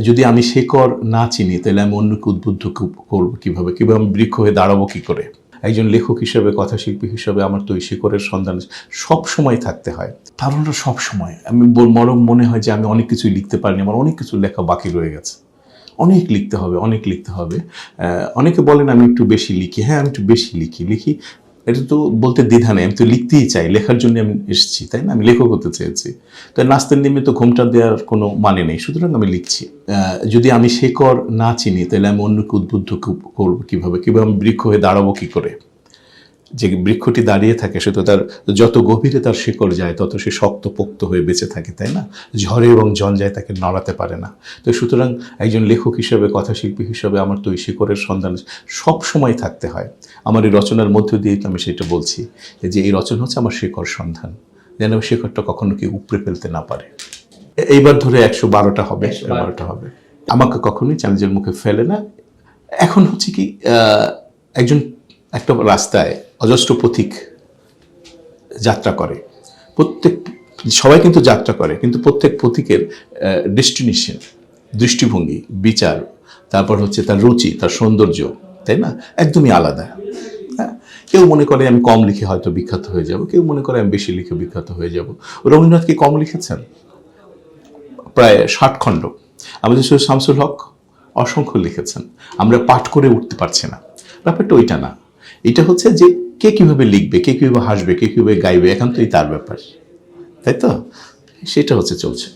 যদি আমি শেকড় না চিনি তাহলে আমি অন্যকে উদ্বুদ্ধ করবো কীভাবে, আমি বৃক্ষ হয়ে দাঁড়াবো কী করে? একজন লেখক হিসেবে, কথাশিল্পী হিসেবে আমার তো ওই শেকড়ের সন্ধান সব সময় থাকতে হয়। তারুণ্য সব সময় আমি মনে হয় যে আমি অনেক কিছুই লিখতে পারিনি, আমার অনেক কিছু লেখা বাকি রয়ে গেছে, অনেক লিখতে হবে, অনেক লিখতে হবে। অনেকে বলেন আমি একটু বেশি লিখি। হ্যাঁ, আমি একটু বেশি লিখি, এটা তো বলতে দ্বিধা নেই। আমি তো লিখতেই চাই, লেখার জন্য আমি এসেছি, তাই না? আমি লেখক হতে চেয়েছি। তো নাস্তার নেমে তো ঘোমটা দেওয়ার কোনো মানে নেই, সুতরাং আমি লিখছি। যদি আমি শেকড় না চিনি তাহলে আমি অন্যকে উদ্বুদ্ধ করবো কীভাবে, আমি বৃক্ষ হয়ে দাঁড়াবো কী করে? যে বৃক্ষটি দাঁড়িয়ে থাকে সে তো তার যত গভীরে তার শিকড় যায় তত সে শক্তপোক্ত হয়ে বেঁচে থাকে, তাই না? ঝড়ে এবং ঝঞ্ঝায় তাকে নড়াতে পারে না। তো সুতরাং একজন লেখক হিসেবে, কথাশিল্পী হিসেবে আমার তো ওই শিকড়ের সন্ধান সব সময় থাকতে হয়। আমার এই রচনার মধ্য দিয়ে আমি সেটা বলছি যে এই রচনা হচ্ছে আমার শিকড় সন্ধান, যেন শিকড়টা কখনো কেউ উপড়ে ফেলতে না পারে। এইবার ধরে 112টা হবে, 112টা হবে। আমাকে কখনোই চ্যালেঞ্জের মুখে ফেলে না। এখন হচ্ছে কি, একটা রাস্তায় অজস্র পথিক যাত্রা করে, সবাই কিন্তু যাত্রা করে, কিন্তু প্রত্যেক পথিকের ডেস্টিনেশন, দৃষ্টিভঙ্গি, বিচার, তারপর হচ্ছে তার রুচি, তার সৌন্দর্য, তাই না, একদমই আলাদা। হ্যাঁ, কেউ মনে করে আমি কম লিখে হয়তো বিখ্যাত হয়ে যাব, কেউ মনে করে আমি বেশি লিখে বিখ্যাত হয়ে যাব। রবীন্দ্রনাথ কি কম লিখেছেন? প্রায় 60 খণ্ড। আমাদের শামসুল হক অসংখ্য লিখেছেন, আমরা পাঠ করে উঠতে পারছি না। ব্যাপারটা ওইটা না, এটা হচ্ছে যে কে কীভাবে লিখবে, কে কীভাবে হাসবে, কে কীভাবে গাইবে, এখন তো এই তার ব্যাপার, তাই তো? সেটা হচ্ছে চলছে।